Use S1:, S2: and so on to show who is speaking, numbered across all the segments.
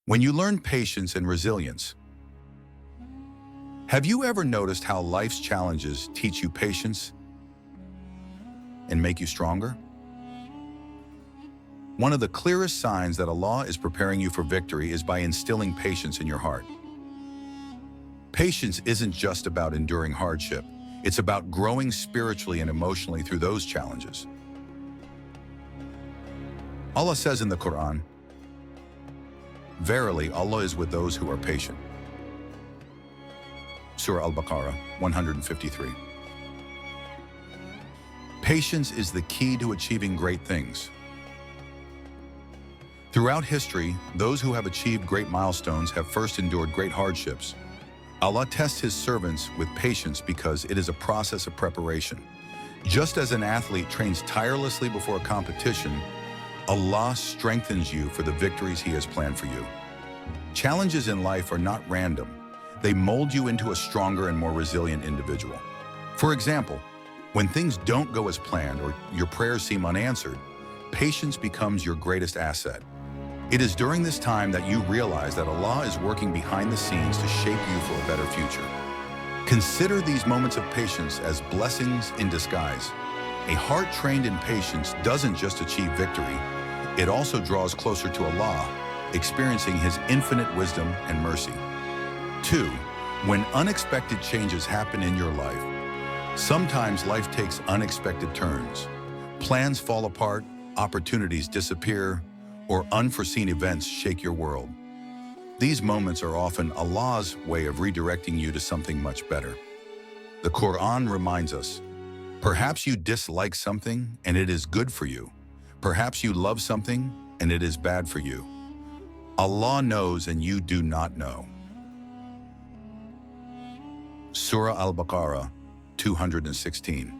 S1: When you learn patience and resilience, have you ever noticed how life's challenges teach you patience and make you stronger? One of the clearest signs that Allah is preparing you for victory is by instilling patience in your heart. Patience isn't just about enduring hardship. It's about growing spiritually and emotionally through those challenges. Allah says in the Quran, "Verily, Allah is with those who are patient." Surah Al-Baqarah 153. Patience is the key to achieving great things. Throughout history, those who have achieved great milestones have first endured great hardships. Allah tests His servants with patience because it is a process of preparation. Just as an athlete trains tirelessly before a competition, Allah strengthens you for the victories He has planned for you. Challenges in life are not random. They mold you into a stronger and more resilient individual. For example, when things don't go as planned or your prayers seem unanswered, patience becomes your greatest asset. It is during this time that you realize that Allah is working behind the scenes to shape you for a better future. Consider these moments of patience as blessings in disguise. A heart trained in patience doesn't just achieve victory, it also draws closer to Allah, experiencing His infinite wisdom and mercy. 2. When unexpected changes happen in your life, sometimes life takes unexpected turns. Plans fall apart, opportunities disappear, or unforeseen events shake your world. These moments are often Allah's way of redirecting you to something much better. The Quran reminds us, perhaps you dislike something and it is good for you. Perhaps you love something and it is bad for you. Allah knows and you do not know. Surah Al-Baqarah 216.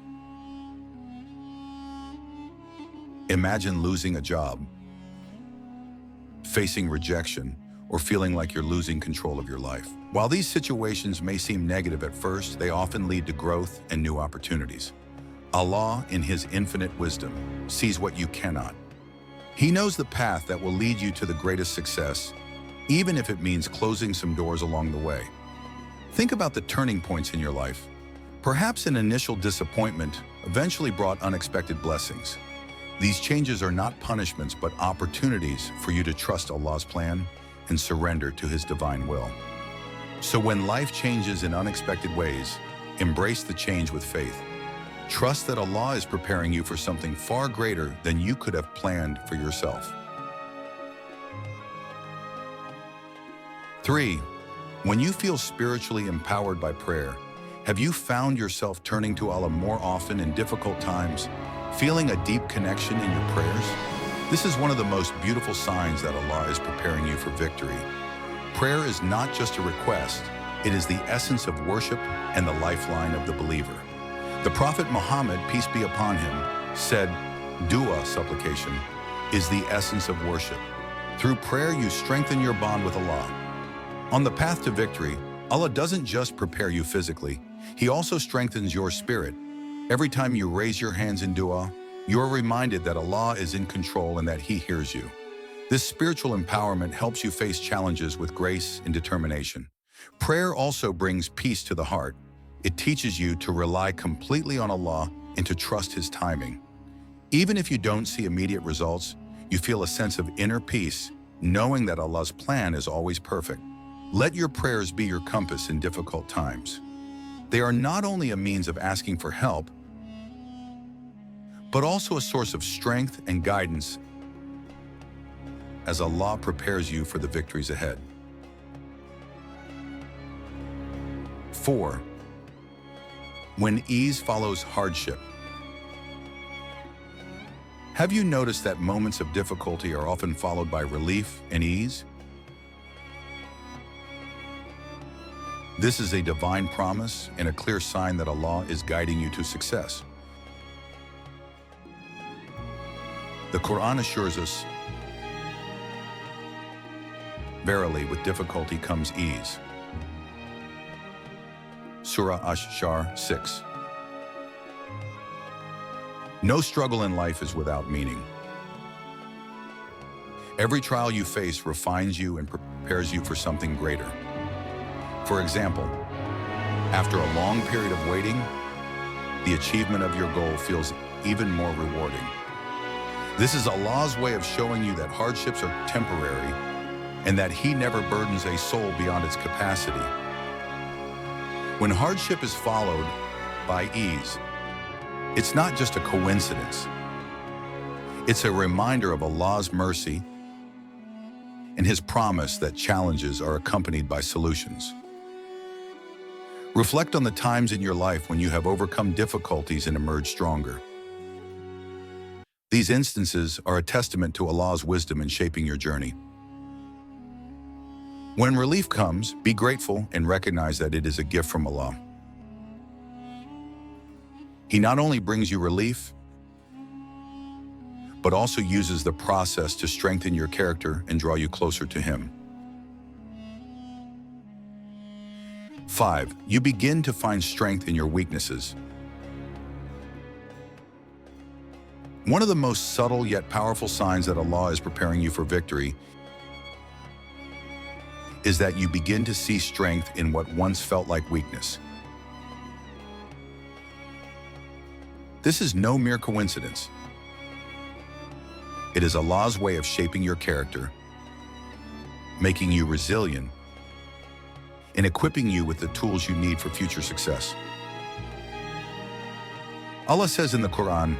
S1: Imagine losing a job, facing rejection, or feeling like you're losing control of your life. While these situations may seem negative at first, they often lead to growth and new opportunities. Allah, in His infinite wisdom, sees what you cannot. He knows the path that will lead you to the greatest success, even if it means closing some doors along the way. Think about the turning points in your life. Perhaps an initial disappointment eventually brought unexpected blessings. These changes are not punishments, but opportunities for you to trust Allah's plan and surrender to His divine will. So when life changes in unexpected ways, embrace the change with faith. Trust that Allah is preparing you for something far greater than you could have planned for yourself. 3. When you feel spiritually empowered by prayer, have you found yourself turning to Allah more often in difficult times, feeling a deep connection in your prayers? This is one of the most beautiful signs that Allah is preparing you for victory. Prayer is not just a request, it is the essence of worship and the lifeline of the believer. The Prophet Muhammad, peace be upon him, said, "Dua, supplication, is the essence of worship. Through prayer you strengthen your bond with Allah." On the path to victory, Allah doesn't just prepare you physically, He also strengthens your spirit. Every time you raise your hands in dua, you are reminded that Allah is in control and that He hears you. This spiritual empowerment helps you face challenges with grace and determination. Prayer also brings peace to the heart. It teaches you to rely completely on Allah and to trust His timing. Even if you don't see immediate results, you feel a sense of inner peace, knowing that Allah's plan is always perfect. Let your prayers be your compass in difficult times. They are not only a means of asking for help, but also a source of strength and guidance as Allah prepares you for the victories ahead. 4. When ease follows hardship. Have you noticed that moments of difficulty are often followed by relief and ease? This is a divine promise and a clear sign that Allah is guiding you to success. The Quran assures us, "Verily, with difficulty comes ease." Surah Ash-Shar 6. No struggle in life is without meaning. Every trial you face refines you and prepares you for something greater. For example, after a long period of waiting, the achievement of your goal feels even more rewarding. This is Allah's way of showing you that hardships are temporary and that He never burdens a soul beyond its capacity. When hardship is followed by ease, it's not just a coincidence. It's a reminder of Allah's mercy and His promise that challenges are accompanied by solutions. Reflect on the times in your life when you have overcome difficulties and emerged stronger. These instances are a testament to Allah's wisdom in shaping your journey. When relief comes, be grateful and recognize that it is a gift from Allah. He not only brings you relief, but also uses the process to strengthen your character and draw you closer to Him. 5. You begin to find strength in your weaknesses. One of the most subtle yet powerful signs that Allah is preparing you for victory is that you begin to see strength in what once felt like weakness. This is no mere coincidence. It is Allah's way of shaping your character, making you resilient, and equipping you with the tools you need for future success. Allah says in the Quran,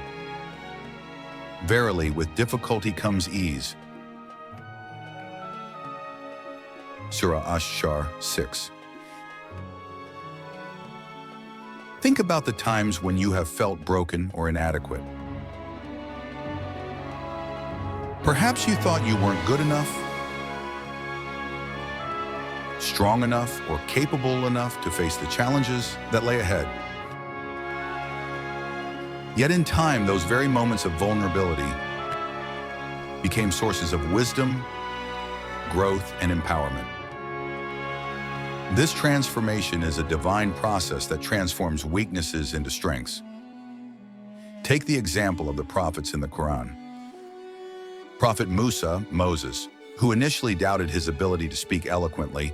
S1: "Verily, with difficulty comes ease." Surah Ash-Shar 6. Think about the times when you have felt broken or inadequate. Perhaps you thought you weren't good enough, strong enough, or capable enough to face the challenges that lay ahead. Yet in time, those very moments of vulnerability became sources of wisdom, growth, and empowerment. This transformation is a divine process that transforms weaknesses into strengths. Take the example of the prophets in the Quran. Prophet Musa, Moses, who initially doubted his ability to speak eloquently,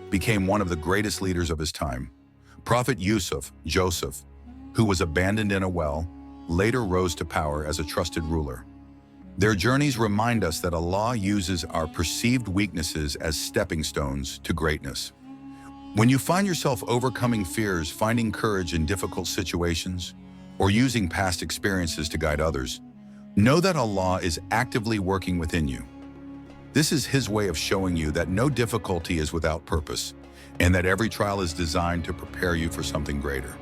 S1: became one of the greatest leaders of his time. Prophet Yusuf, Joseph, who was abandoned in a well, later rose to power as a trusted ruler. Their journeys remind us that Allah uses our perceived weaknesses as stepping stones to greatness. When you find yourself overcoming fears, finding courage in difficult situations, or using past experiences to guide others, know that Allah is actively working within you. This is His way of showing you that no difficulty is without purpose, and that every trial is designed to prepare you for something greater.